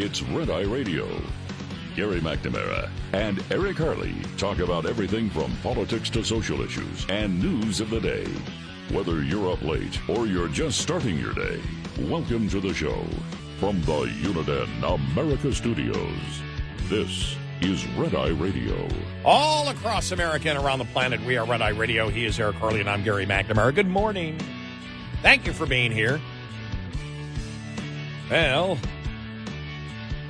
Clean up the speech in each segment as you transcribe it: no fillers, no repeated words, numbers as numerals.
It's Red Eye Radio. Gary McNamara and Eric Harley talk about everything from politics to social issues and news of the day. Whether you're up late or you're just starting your day, welcome to the show. From the Uniden America Studios, this is Red Eye Radio. All across America and around the planet, we are Red Eye Radio. He is Eric Harley, and I'm Gary McNamara. Good morning. Thank you for being here. Well,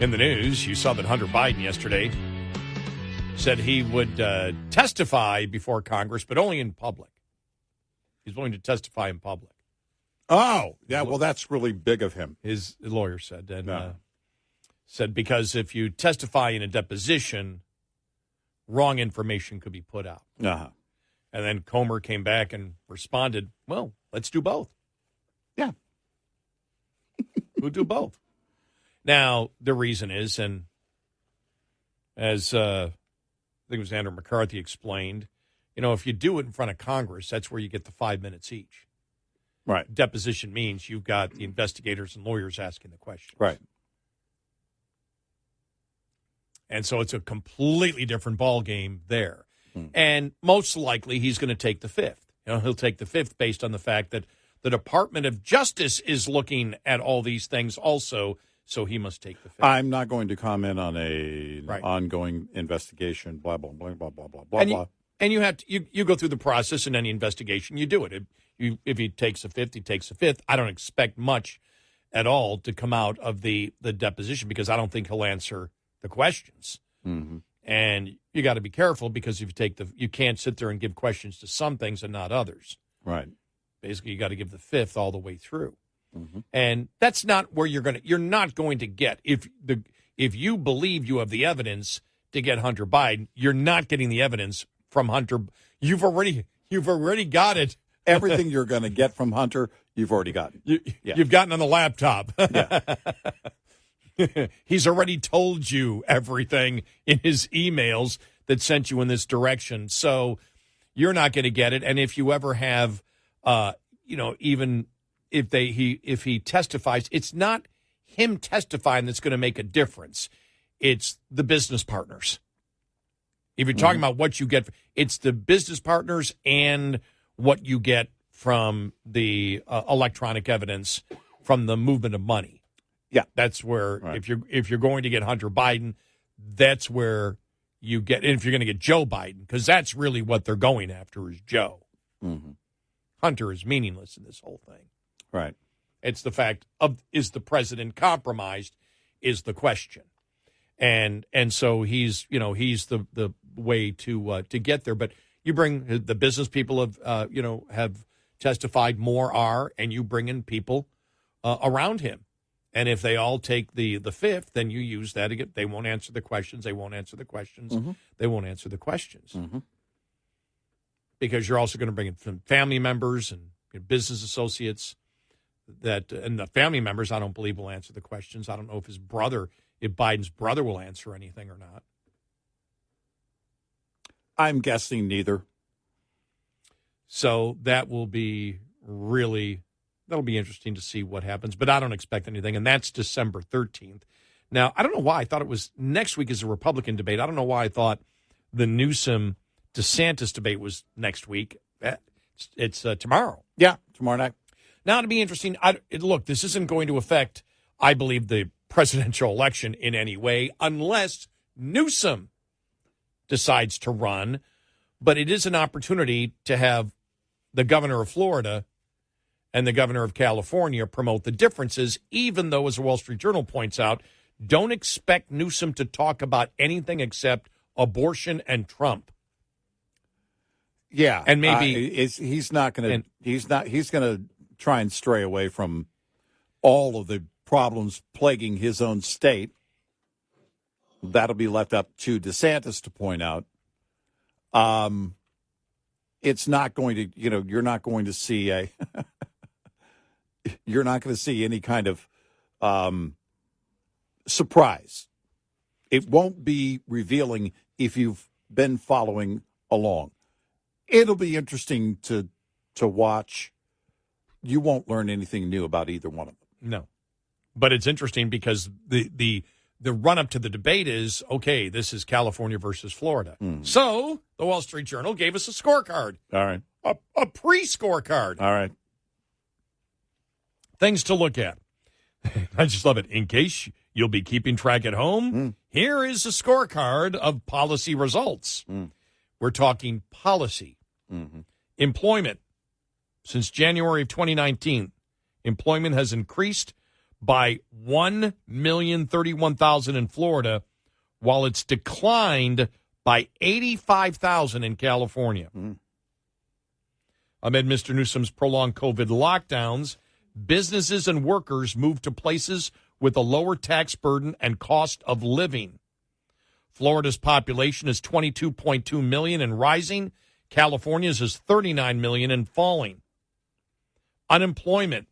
in the news, you saw that Hunter Biden yesterday said he would testify before Congress, but only in public. He's willing to testify in public. Oh, yeah, well, that's really big of him. His lawyer said. And said because if you testify in a deposition, wrong information could be put out. Uh-huh. And then Comer came back and responded, well, let's do both. Yeah. We'll do both. Now, the reason is, and as I think it was Andrew McCarthy explained, you know, if you do it in front of Congress, that's where you get the 5 minutes each. Right. Deposition means you've got the investigators and lawyers asking the questions. Right. And so it's a completely different ball game there. And most likely he's going to take the fifth. You know, he'll take the fifth based on the fact that the Department of Justice is looking at all these things also, so he must take the fifth. I'm not going to comment on an ongoing investigation, blah, blah, blah, blah, blah, blah, blah, and blah. And you have to you go through the process in any investigation, you do it. If he takes a fifth, he takes a fifth. I don't expect much at all to come out of the deposition because I don't think he'll answer the questions. Mm-hmm. And you got to be careful because if you can't sit there and give questions to some things and not others. Right. Basically, you got to give the fifth all the way through. Mm-hmm. And that's not where you're not going to get if you believe you have the evidence to get Hunter Biden, you're not getting the evidence from Hunter. You've already got it. Everything you're going to get from Hunter, you've already gotten. You've gotten on the laptop. Yeah. He's already told you everything in his emails that sent you in this direction. So you're not going to get it. And if you ever have, even if he testifies, it's not him testifying that's going to make a difference. It's the business partners. If you're talking about what you get, it's the business partners and what you get from the electronic evidence from the movement of money. Yeah, that's where if you're going to get Hunter Biden, that's where you get. And if you're going to get Joe Biden, because that's really what they're going after is Joe. Mm-hmm. Hunter is meaningless in this whole thing. Right. It's the fact of is the president compromised is the question, and so he's the way to get there. But you bring the business people have testified more and you bring in people around him. And if they all take the fifth, then you use that again. They won't answer the questions. They won't answer the questions. Mm-hmm. They won't answer the questions. Mm-hmm. Because you're also going to bring in some family members and business associates and the family members, I don't believe, will answer the questions. I don't know if Biden's brother will answer anything or not. I'm guessing neither. So that will be that'll be interesting to see what happens, but I don't expect anything, and that's December 13th. Now, I don't know why I thought it was next week is a Republican debate. I don't know why I thought the Newsom-DeSantis debate was next week. It's tomorrow. Yeah, tomorrow night. Now, it'll be interesting. Look, this isn't going to affect, I believe, the presidential election in any way unless Newsom decides to run, but it is an opportunity to have the governor of Florida and the governor of California promote the differences, even though, as the Wall Street Journal points out, don't expect Newsom to talk about anything except abortion and Trump. Yeah. And maybe he's going to try and stray away from all of the problems plaguing his own state. That'll be left up to DeSantis to point out. It's not going to, you're not going to see you're not going to see any kind of surprise. It won't be revealing if you've been following along. It'll be interesting to watch. You won't learn anything new about either one of them. No. But it's interesting because the the run-up to the debate is, okay, this is California versus Florida. So the Wall Street Journal gave us a scorecard, All right. a pre-scorecard. All right. Things to look at. I just love it. In case you'll be keeping track at home, here is a scorecard of policy results. We're talking policy. Employment. Since January of 2019, employment has increased by 1,031,000 in Florida, while it's declined by 85,000 in California. Amid Mr. Newsom's prolonged COVID lockdowns, businesses and workers moved to places with a lower tax burden and cost of living. Florida's population is 22.2 million and rising. California's is 39 million and falling. Unemployment.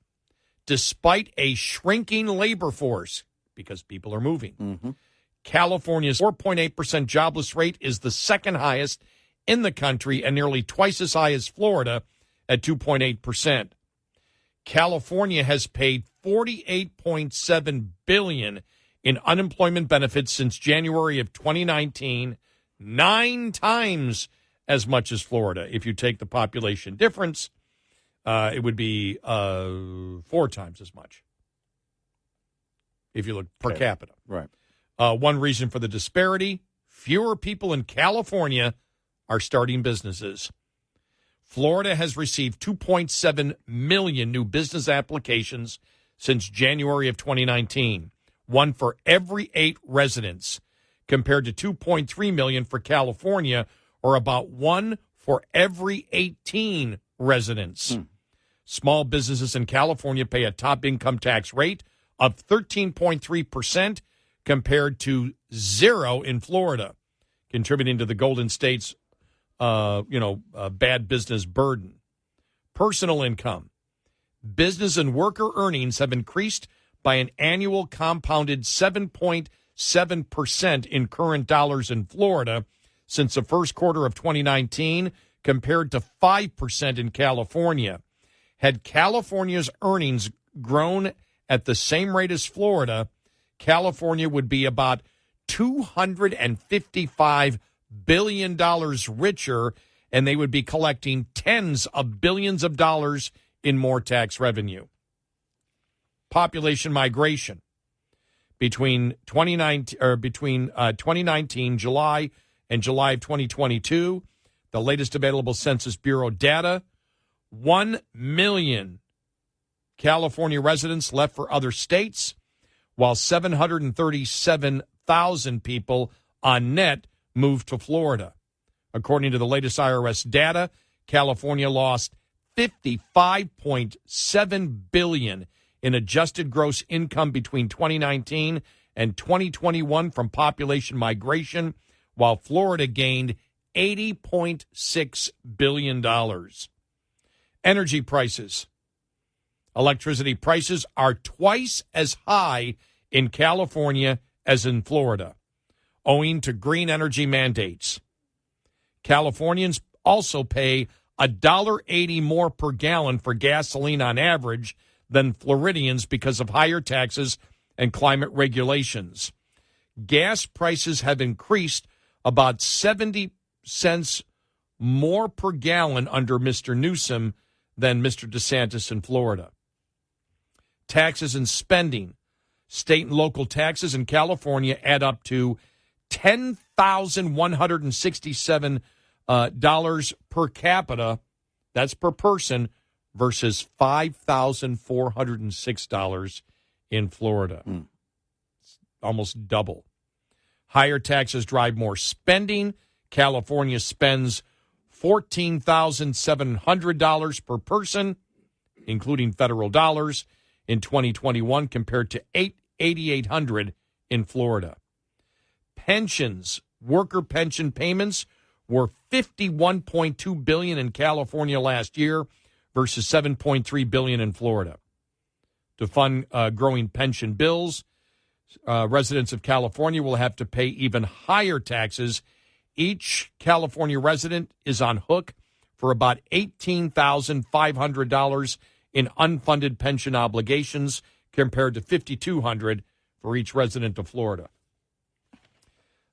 Despite a shrinking labor force, because people are moving, California's 4.8% jobless rate is the second highest in the country and nearly twice as high as Florida at 2.8%. California has paid $48.7 billion in unemployment benefits since January of 2019, 9 times as much as Florida. If you take the population difference, it would be 4 times as much if you look per capita. Right. One reason for the disparity, fewer people in California are starting businesses. Florida has received 2.7 million new business applications since January of 2019, one for every 8 residents, compared to 2.3 million for California, or about one for every 18 residents. Small businesses in California pay a top income tax rate of 13.3% compared to 0 in Florida, contributing to the Golden State's bad business burden. Personal income. Business and worker earnings have increased by an annual compounded 7.7% in current dollars in Florida since the first quarter of 2019, compared to 5% in California. Had California's earnings grown at the same rate as Florida, California would be about $255 billion richer, and they would be collecting tens of billions of dollars in more tax revenue. Population migration. Between 2019 July and July of 2022, the latest available Census Bureau data, 1 million California residents left for other states, while 737,000 people on net moved to Florida. According to the latest IRS data, California lost $55.7 billion in adjusted gross income between 2019 and 2021 from population migration, while Florida gained $80.6 billion. Energy prices. Electricity prices are twice as high in California as in Florida, owing to green energy mandates. Californians also pay $1.80 more per gallon for gasoline on average than Floridians because of higher taxes and climate regulations. Gas prices have increased about 70 cents more per gallon under Mr. Newsom than Mr. DeSantis in Florida. Taxes and spending. State and local taxes in California add up to $10,167 per capita. That's per person, versus $5,406 in Florida. It's almost double. Higher taxes drive more spending. California spends $14,700 per person, including federal dollars, in 2021 compared to $8,800 in Florida. Pensions, worker pension payments were $51.2 billion in California last year versus $7.3 billion in Florida. To fund growing pension bills, residents of California will have to pay even higher taxes. Each California resident is on hook for about $18,500 in unfunded pension obligations compared to $5,200 for each resident of Florida.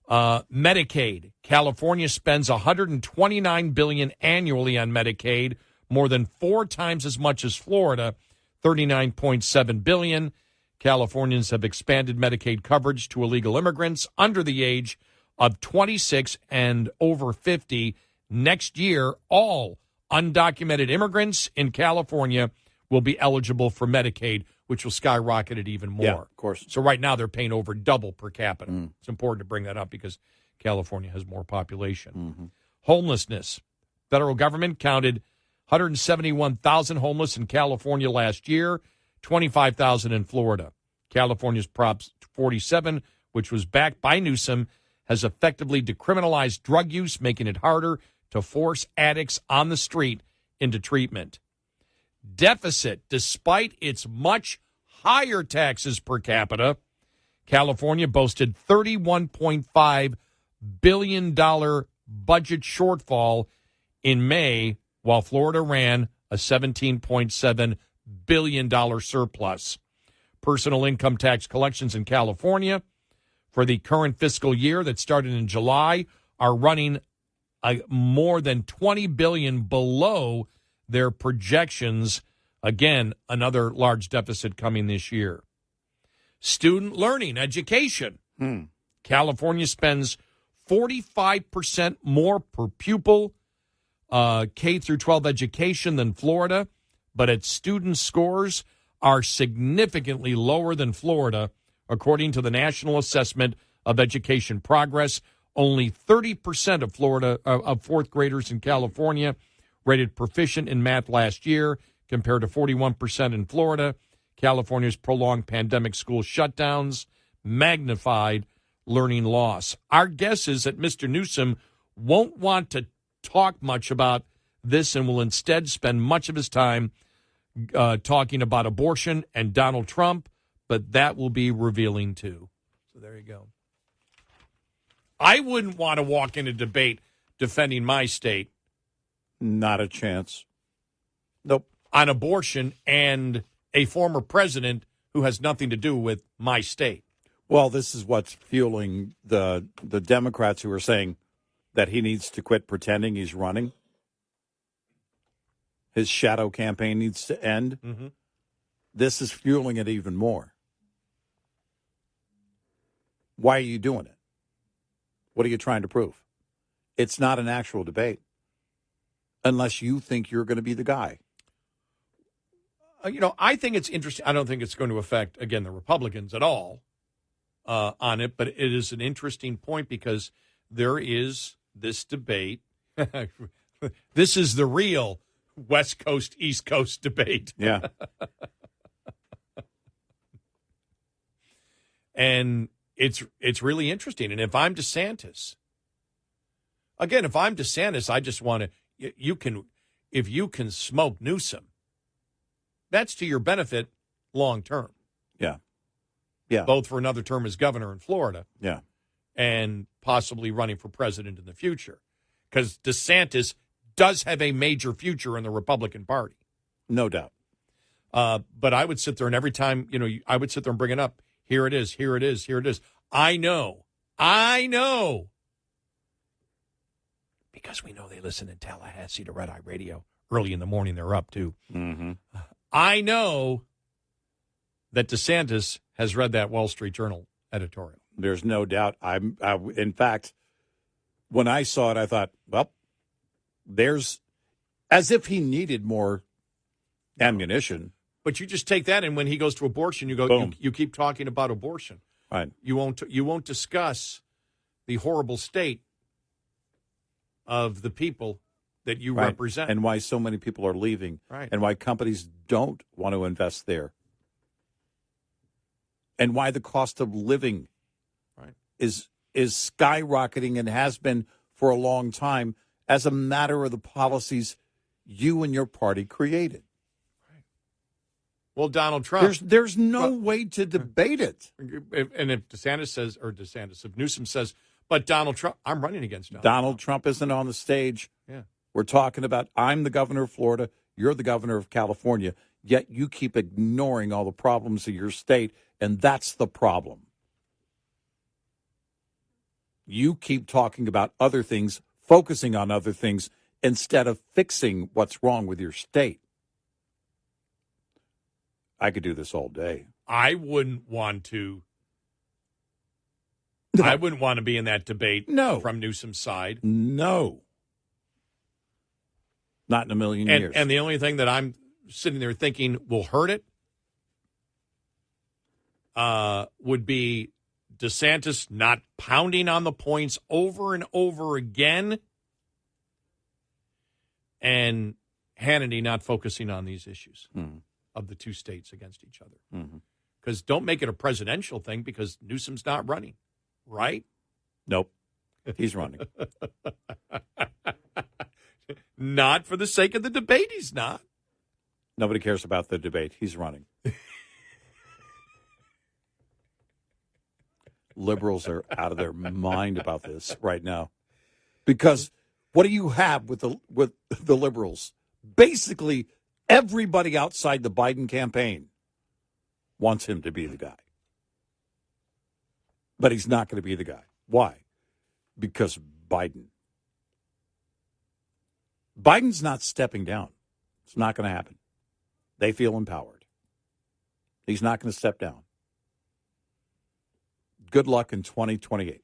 Medicaid. California spends $129 billion annually on Medicaid, more than 4 times as much as Florida, $39.7 billion. Californians have expanded Medicaid coverage to illegal immigrants under the age of 26 and over 50. Next year, all undocumented immigrants in California will be eligible for Medicaid, which will skyrocket it even more. Yeah, of course. So right now they're paying over double per capita. It's important to bring that up because California has more population. Homelessness. Federal government counted 171,000 homeless in California last year, 25,000 in Florida. California's Prop 47, which was backed by Newsom, has effectively decriminalized drug use, making it harder to force addicts on the street into treatment. Deficit. Despite its much higher taxes per capita, California boasted $31.5 billion budget shortfall in May, while Florida ran a $17.7 billion surplus. Personal income tax collections in California for the current fiscal year that started in July are running more than $20 billion below their projections. Again, another large deficit coming this year. Student learning, education. California spends 45% more per pupil K through 12 education than Florida, but its student scores are significantly lower than Florida, according to the National Assessment of Education Progress. Only 30% of fourth graders in California rated proficient in math last year, compared to 41% in Florida. California's prolonged pandemic school shutdowns magnified learning loss. Our guess is that Mr. Newsom won't want to talk much about this and will instead spend much of his time talking about abortion and Donald Trump, but that will be revealing too. So there you go. I wouldn't want to walk in a debate defending my state. Not a chance. Nope. On abortion and a former president who has nothing to do with my state. Well, this is what's fueling the Democrats who are saying that he needs to quit pretending he's running. His shadow campaign needs to end. This is fueling it even more. Why are you doing it? What are you trying to prove? It's not an actual debate unless you think you're going to be the guy. I think it's interesting. I don't think it's going to affect, again, the Republicans at all on it, but it is an interesting point because there is this debate. This is the real West Coast, East Coast debate. Yeah. And it's really interesting. And if I'm DeSantis, I just want to, if you can smoke Newsom, that's to your benefit long term. Yeah. Yeah. Both for another term as governor in Florida. Yeah. And possibly running for president in the future. Because DeSantis does have a major future in the Republican Party. No doubt. But I would sit there and every time, I would sit there and bring it up. Here it is, here it is, here it is. I know. Because we know they listen in Tallahassee to Red Eye Radio. Early in the morning, they're up, too. I know that DeSantis has read that Wall Street Journal editorial. There's no doubt. In fact, when I saw it, I thought, well, there's as if he needed more ammunition. But you just take that, and when he goes to abortion, you go, you keep talking about abortion. Right. You won't discuss the horrible state of the people that you represent. And why so many people are leaving. Right. And why companies don't want to invest there. And why the cost of living is skyrocketing and has been for a long time as a matter of the policies you and your party created. Right. Well, Donald Trump. There's no way to debate it. And if if Newsom says, but Donald Trump, I'm running against Donald Trump isn't on the stage. Yeah. We're talking about, I'm the governor of Florida, you're the governor of California, yet you keep ignoring all the problems of your state, and that's the problem. You keep talking about other things, focusing on other things, instead of fixing what's wrong with your state. I could do this all day. I wouldn't want to. No. I wouldn't want to be in that debate from Newsom's side. No. Not in a million years. And the only thing that I'm sitting there thinking will hurt it would be DeSantis not pounding on the points over and over again, and Hannity not focusing on these issues of the two states against each other. Because don't make it a presidential thing, because Newsom's not running, right? Nope. He's running. Not for the sake of the debate, he's not. Nobody cares about the debate. He's running. Liberals are out of their mind about this right now. Because what do you have with the liberals? Basically, everybody outside the Biden campaign wants him to be the guy. But he's not going to be the guy. Why? Because Biden. Biden's not stepping down. It's not going to happen. They feel empowered. He's not going to step down. Good luck in 2028.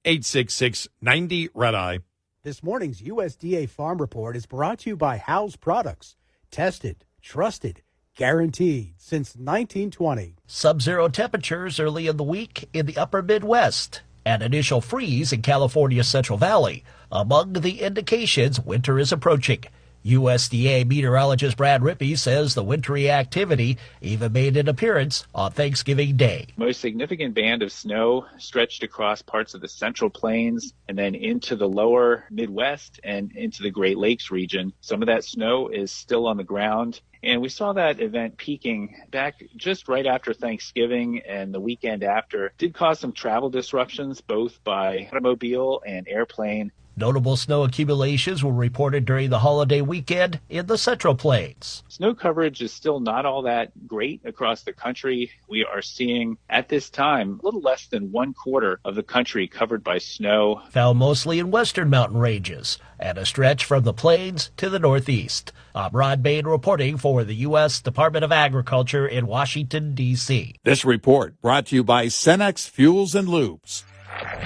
866-90-RED-EYE. This morning's USDA Farm Report is brought to you by House Products. Tested, trusted, guaranteed since 1920. Sub-zero temperatures early in the week in the upper Midwest and initial freeze in California's Central Valley. Among the indications, winter is approaching. USDA meteorologist Brad Rippey says the wintry activity even made an appearance on Thanksgiving Day. Most significant band of snow stretched across parts of the Central Plains and then into the lower Midwest and into the Great Lakes region. Some of that snow is still on the ground. And we saw that event peaking back just right after Thanksgiving and the weekend after. It did cause some travel disruptions, both by automobile and airplane. Notable snow accumulations were reported during the holiday weekend in the Central Plains. Snow coverage is still not all that great across the country. We are seeing, at this time, a little less than 1/4 of the country covered by snow. Found mostly in western mountain ranges and a stretch from the plains to the northeast. I'm Rod Bain reporting for the U.S. Department of Agriculture in Washington, D.C. This report brought to you by Cenex Fuels and Lubes.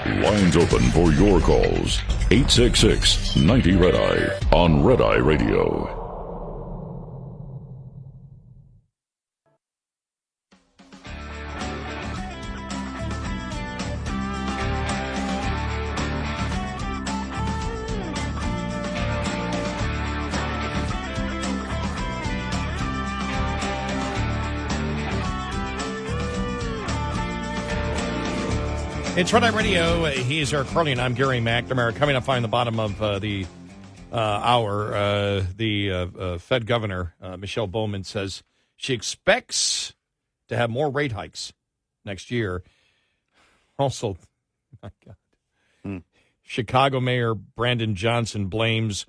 Lines open for your calls. 866-90-RED-EYE on Red Eye Radio. It's Red Eye Radio. He's Eric Carly, and I'm Gary McNamara. Coming up on the bottom of the hour, the Fed governor, Michelle Bowman, says she expects to have more rate hikes next year. Also, my God, Chicago Mayor Brandon Johnson blames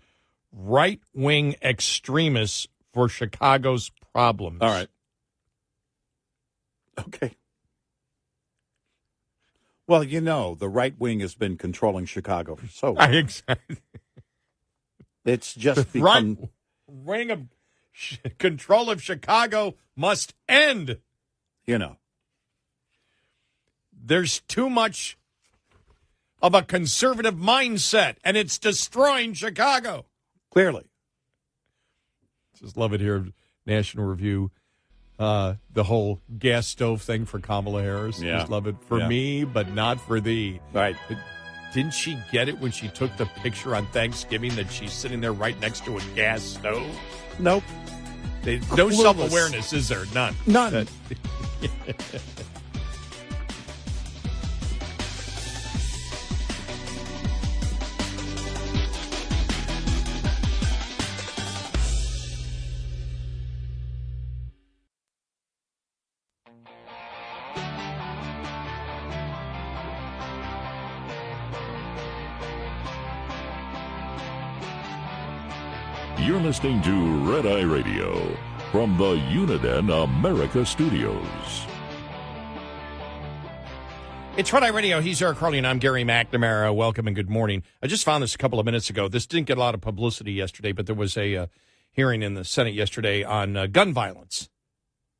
right-wing extremists for Chicago's problems. All right. Okay. Well, you know, the right wing has been controlling Chicago for so long. Exactly. It's just become... Right wing of control of Chicago must end. You know. There's too much of a conservative mindset, and it's destroying Chicago. Clearly. Just love it here, National Review. The whole gas stove thing for Kamala Harris. Yeah. Just love it for me, but not for thee. Right. Didn't she get it when she took the picture on Thanksgiving that she's sitting there right next to a gas stove? Nope. No self-awareness, is there? None. None. You're listening to Red Eye Radio from the Uniden America Studios. It's Red Eye Radio. He's Eric Harley, and I'm Gary McNamara. Welcome and good morning. I just found this a couple of minutes ago. This didn't get a lot of publicity yesterday, but there was a hearing in the Senate yesterday on gun violence.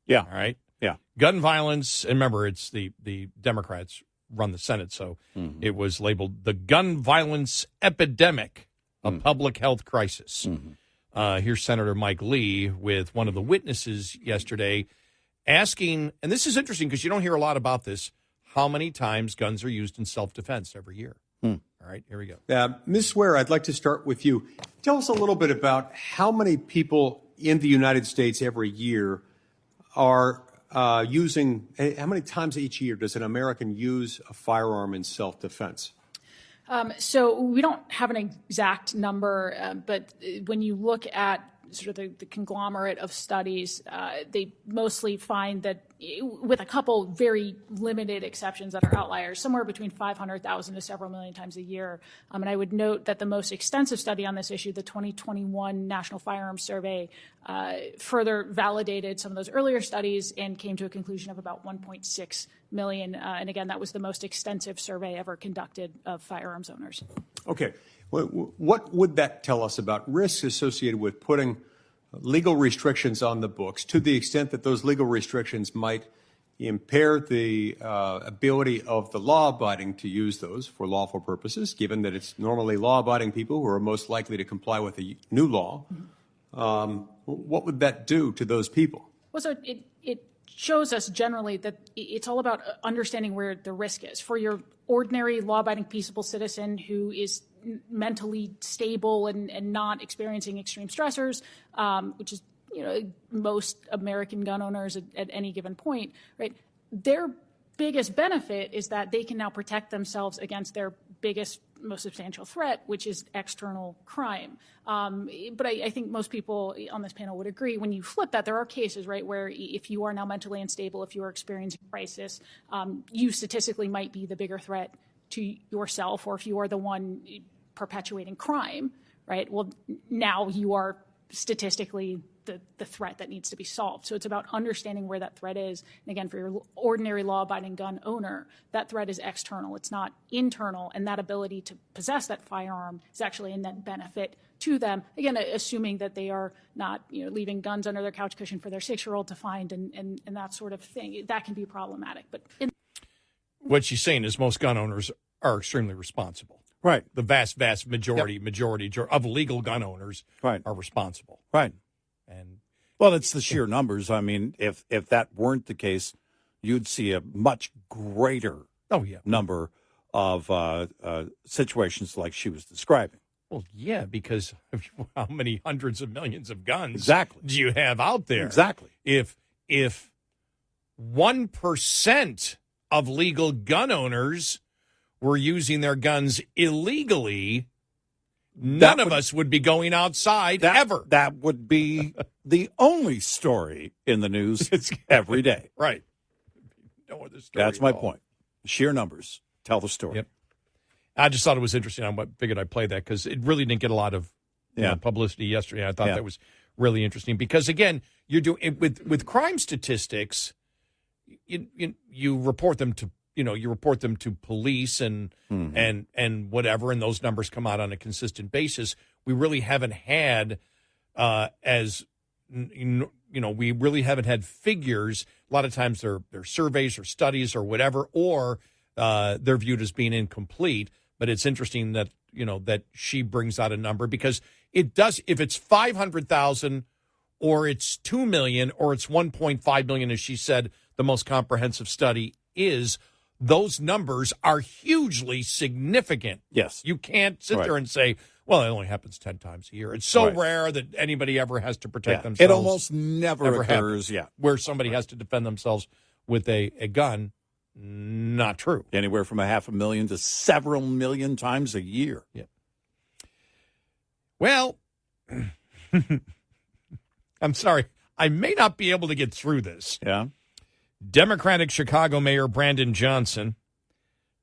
Yeah. All right? Yeah. Gun violence, and remember, it's the Democrats run the Senate, so it was labeled the gun violence epidemic, a public health crisis. Here's Senator Mike Lee with one of the witnesses yesterday asking, and this is interesting because you don't hear a lot about this, how many times guns are used in self-defense every year. All right, here we go. Ms. Swear, I'd like to start with you. Tell us a little bit about how many people in the United States every year are using, how many times each year does an American use a firearm in self-defense? So we don't have an exact number, but when you look at sort of the conglomerate of studies, they mostly find that, with a couple very limited exceptions that are outliers, somewhere between 500,000 to several million times a year. And I would note that the most extensive study on this issue, the 2021 National Firearms Survey, further validated some of those earlier studies and came to a conclusion of about 1.6 million. And again, that was the most extensive survey ever conducted of firearms owners. Okay. What would that tell us about risks associated with putting legal restrictions on the books, to the extent that those legal restrictions might impair the ability of the law-abiding to use those for lawful purposes, given that it's normally law-abiding people who are most likely to comply with the new law? What would that do to those people? Well, so it shows us generally that it's all about understanding where the risk is. For your ordinary law-abiding, peaceable citizen who is mentally stable and not experiencing extreme stressors, which is, most American gun owners at any given point, right? Their biggest benefit is that they can now protect themselves against their biggest, most substantial threat, which is external crime. But I think most people on this panel would agree, when you flip that, there are cases, right, where if you are now mentally unstable, if you are experiencing crisis, you statistically might be the bigger threat to yourself, or if you are the one perpetuating crime, right? Well, now you are statistically the threat that needs to be solved. So it's about understanding where that threat is. And again, for your ordinary law-abiding gun owner, that threat is external. It's not internal. And that ability to possess that firearm is actually a net benefit to them. Again, assuming that they are not, leaving guns under their couch cushion for their 6-year-old to find and that sort of thing. That can be problematic. But what she's saying is most gun owners are extremely responsible. Right. The vast majority of legal gun owners are responsible. Right. And well, it's the sheer numbers. I mean, if that weren't the case, you'd see a much greater number of situations like she was describing. Well, yeah, because how many hundreds of millions of guns do you have out there? Exactly. If 1% of legal gun owners were using their guns illegally, none of us would be going outside ever. That would be the only story in the news every day. Right. No other story. That's my point. Sheer numbers tell the story. Yep. I just thought it was interesting. I figured I'd play that because it really didn't get a lot of publicity yesterday. I thought that was really interesting because, again, you're doing with crime statistics. You report them to. You report them to police and whatever, and those numbers come out on a consistent basis. We really haven't had we really haven't had figures. A lot of times they're surveys or studies or whatever, or they're viewed as being incomplete. But it's interesting that that she brings out a number because it does. If it's 500,000, or it's 2 million, or it's 1.5 million, as she said, the most comprehensive study is. Those numbers are hugely significant. Yes. You can't sit there and say, well, it only happens 10 times a year. It's so rare that anybody ever has to protect themselves. It almost never occurs, where somebody has to defend themselves with a gun. Not true. Anywhere from 500,000 to several million times a year. Yeah. Well, I'm sorry. I may not be able to get through this. Yeah. Democratic Chicago Mayor Brandon Johnson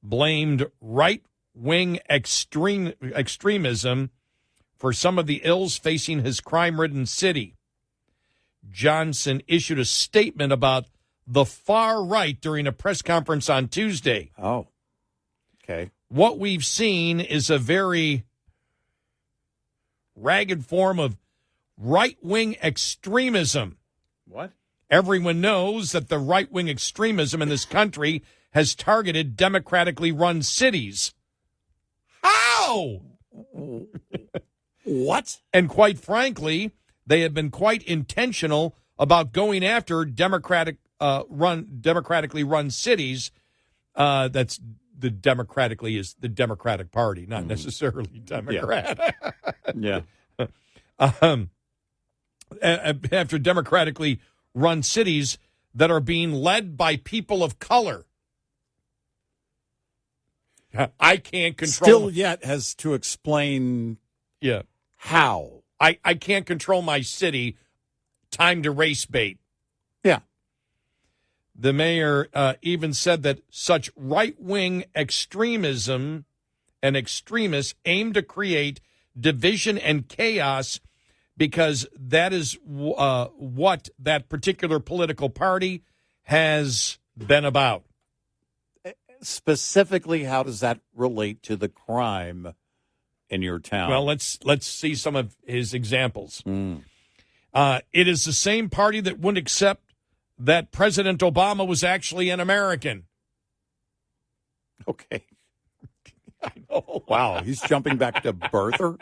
blamed right-wing extremism for some of the ills facing his crime-ridden city. Johnson issued a statement about the far right during a press conference on Tuesday. Oh, okay. What we've seen is a very ragged form of right-wing extremism. What? Everyone knows that the right-wing extremism in this country has targeted democratically run cities. How? What? And quite frankly, they have been quite intentional about going after democratically run cities. That's the democratically is the Democratic Party, not necessarily Democrat. Yeah. After democratically run cities that are being led by people of color. I can't control. Still yet has to explain Yeah. how. I can't control my city. Time to race bait. Yeah. The mayor even said that such right-wing extremism and extremists aim to create division and chaos because that is what that particular political party has been about. Specifically, how does that relate to the crime in your town? Well, let's see some of his examples. It is the same party that wouldn't accept that President Obama was actually an American. Okay. I know. Wow, he's jumping back to birther?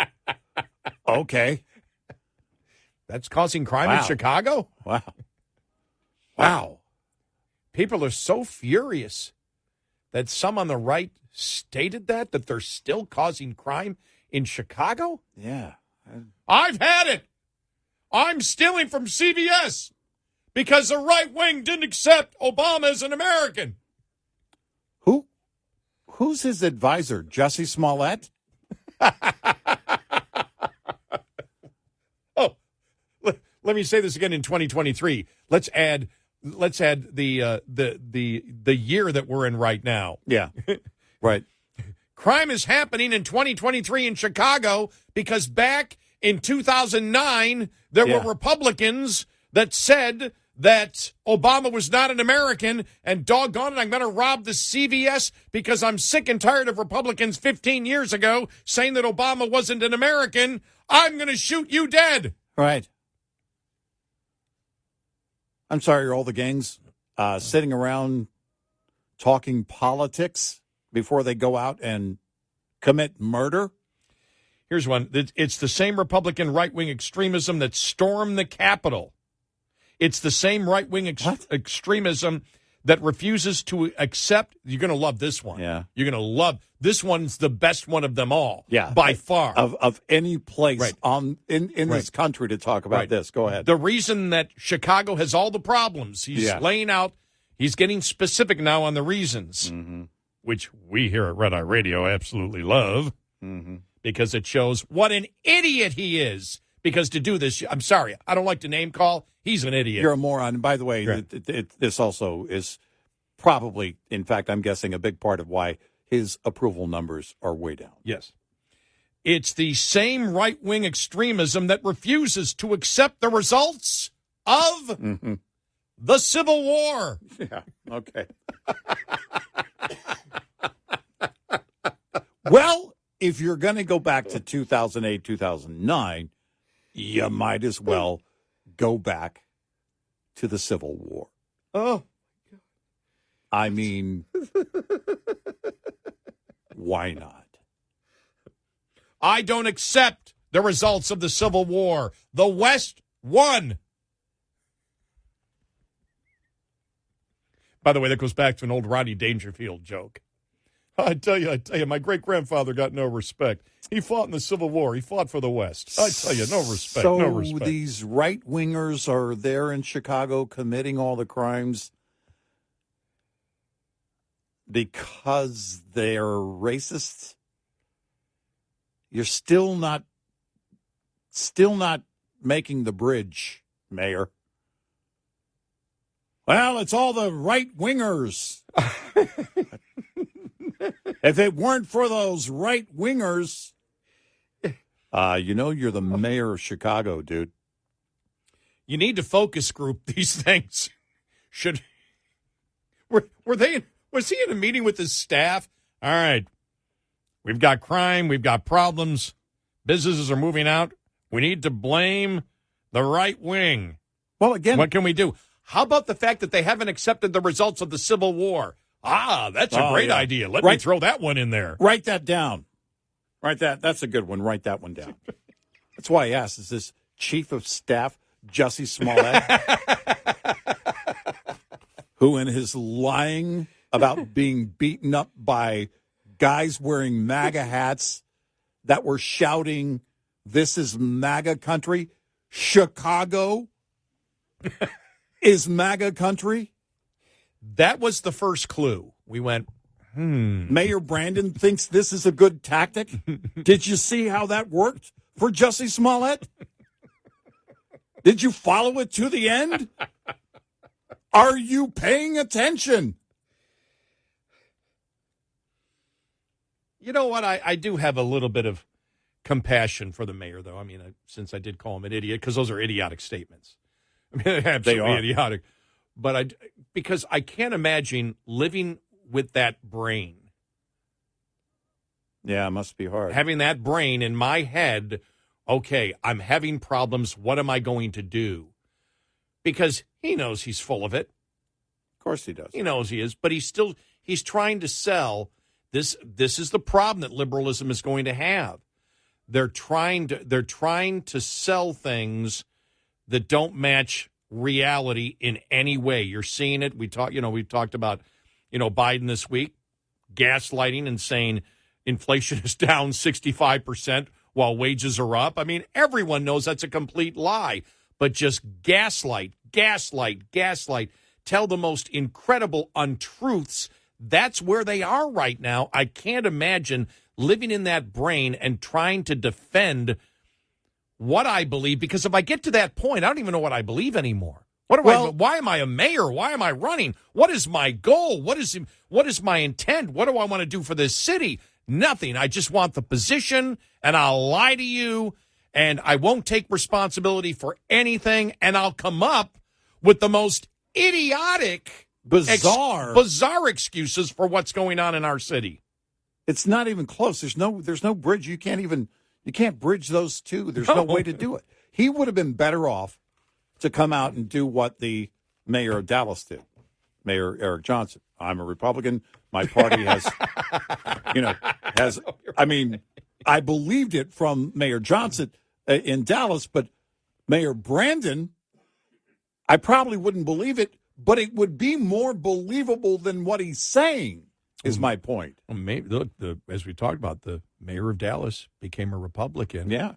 Okay. That's causing crime in Wow. Chicago? Wow. Wow. People are so furious that some on the right stated that they're still causing crime in Chicago? Yeah. I've had it. I'm stealing from CVS because the right wing didn't accept Obama as an American. Who's his advisor? Jussie Smollett? Oh, let me say this again in 2023. Let's add the year that we're in right now. Yeah. Right. Crime is happening in 2023 in Chicago because back in 2009, there Yeah. were Republicans that said that Obama was not an American, and doggone it, I'm going to rob the CVS because I'm sick and tired of Republicans 15 years ago saying that Obama wasn't an American. I'm going to shoot you dead. Right. I'm sorry, are all the gangs sitting around talking politics before they go out and commit murder? Here's one. It's the same Republican right-wing extremism that stormed the Capitol. It's the same right-wing extremism that refuses to accept. You're going to love this one. Yeah. You're going to love this one's the best one of them all. Yeah. By far. Of any place Right. in this Right. country to talk about Right. this. Go ahead. The reason that Chicago has all the problems, he's Yeah. laying out, he's getting specific now on the reasons, which we here at Red Eye Radio absolutely love because it shows what an idiot he is. Because to do this, I'm sorry, I don't like to name call. He's an idiot. You're a moron. And by the way, Right. this also is probably, in fact, I'm guessing a big part of why his approval numbers are way down. Yes. It's the same right-wing extremism that refuses to accept the results of the Civil War. Yeah. Okay. Well, if you're going to go back to 2008, 2009, you might as well go back to the Civil War. Oh, I mean, why not? I don't accept the results of the Civil War. The West won. By the way, that goes back to an old Rodney Dangerfield joke. I tell you, my great-grandfather got no respect. He fought in the Civil War. He fought for the West. I tell you, no respect, So no respect. these right-wingers are there in Chicago committing all the crimes because they're racist? You're still not making the bridge, Mayor. Well, it's all the right-wingers. If it weren't for those right-wingers, you're the mayor of Chicago, dude. You need to focus group these things. Should Was he in a meeting with his staff? All right, we've got crime, we've got problems, businesses are moving out. We need to blame the right wing. Well, again, what can we do? How about the fact that they haven't accepted the results of the Civil War? That's a great idea. Let me throw that one in there. Write that down. That's a good one. Write that one down. That's why I asked, is this Chief of Staff Jussie Smollett, who in his lying about being beaten up by guys wearing MAGA hats that were shouting, "This is MAGA country. Chicago is MAGA country." That was the first clue. We went, Mayor Brandon thinks this is a good tactic. Did you see how that worked for Jussie Smollett? Did you follow it to the end? Are you paying attention? You know what? I do have a little bit of compassion for the mayor, though. I mean, since I did call him an idiot, because those are idiotic statements. I mean, they're absolutely idiotic. But because I can't imagine living with that brain. Yeah, it must be hard. Having that brain in my head, okay, I'm having problems. What am I going to do? Because he knows he's full of it. Of course he does. He knows he is, but he's trying to sell this. This is the problem that liberalism is going to have. They're trying to sell things that don't match reality in any way. You're seeing it. We've talked about, Biden this week, gaslighting and saying inflation is down 65% while wages are up. I mean, everyone knows that's a complete lie, but just gaslight, tell the most incredible untruths. That's where they are right now. I can't imagine living in that brain and trying to defend what I believe, because if I get to that point, I don't even know what I believe anymore. Why am I a mayor? Why am I running? What is my goal? What is my intent? What do I want to do for this city? Nothing. I just want the position, and I'll lie to you, and I won't take responsibility for anything, and I'll come up with the most idiotic, bizarre excuses for what's going on in our city. It's not even close. There's no bridge. You can't bridge those two. There's no way to do it. He would have been better off to come out and do what the mayor of Dallas did, Mayor Eric Johnson. I'm a Republican. My party I believed it from Mayor Johnson in Dallas, but Mayor Brandon, I probably wouldn't believe it, but it would be more believable than what he's saying, is my point. Well, look, as we talked about, the mayor of Dallas became a Republican. Yeah.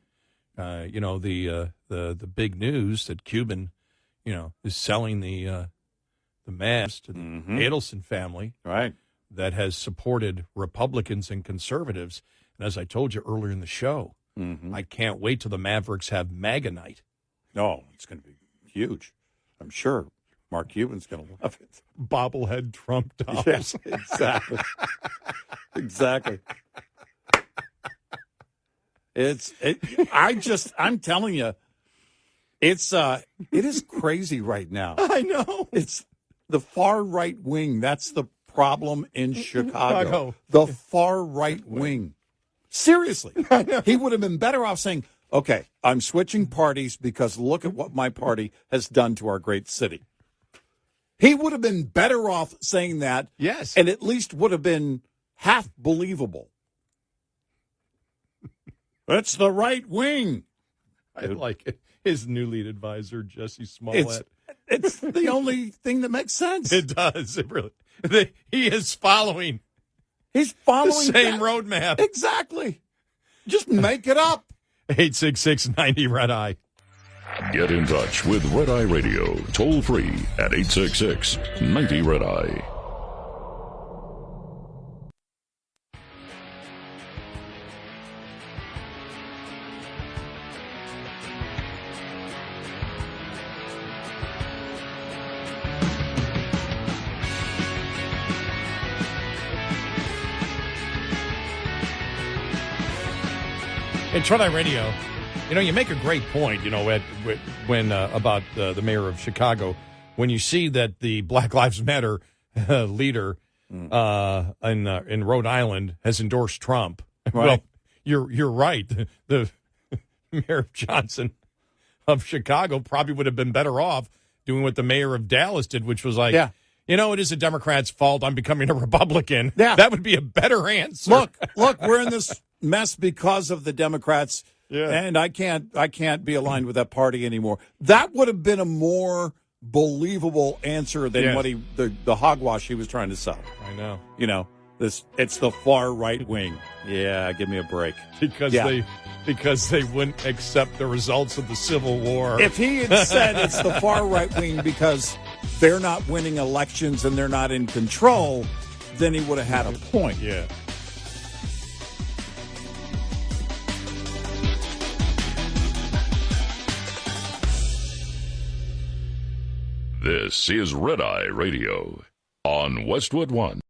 The big news that Cuban, is selling the mass to the Adelson family, right? That has supported Republicans and conservatives. And as I told you earlier in the show, I can't wait till the Mavericks have MAGA night. No, it's going to be huge. I'm sure Mark Cuban's going to love it. Bobblehead Trump dolls. Yes, exactly. Exactly. I'm telling you, it is crazy right now. I know. It's the far right wing. That's the problem in Chicago. The far right wing. Seriously. He would have been better off saying, okay, I'm switching parties because look at what my party has done to our great city. He would have been better off saying that. Yes. And at least would have been half believable. It's the right wing. I like it. His new lead advisor, Jussie Smollett. It's the only thing that makes sense. It does. It really. He is following. He's following the same roadmap. Exactly. Just make it up. 866-90-RED-EYE. Get in touch with Red Eye Radio, toll free at 866-90-RED-EYE. In Red Eye Radio, you make a great point, when about the mayor of Chicago, when you see that the Black Lives Matter leader in Rhode Island has endorsed Trump. Right. Well, you're right. The mayor of Johnson of Chicago probably would have been better off doing what the mayor of Dallas did, which was like, it is a Democrat's fault I'm becoming a Republican. Yeah. That would be a better answer. Look, we're in this mess because of the Democrats, and I can't be aligned with that party anymore. That would have been a more believable answer than what the hogwash he was trying to sell. I know. It's the far right wing. Yeah, give me a break. Because they wouldn't accept the results of the Civil War. If he had said it's the far right wing because they're not winning elections and they're not in control, then he would have had a point. Yeah. This is Red Eye Radio on Westwood One.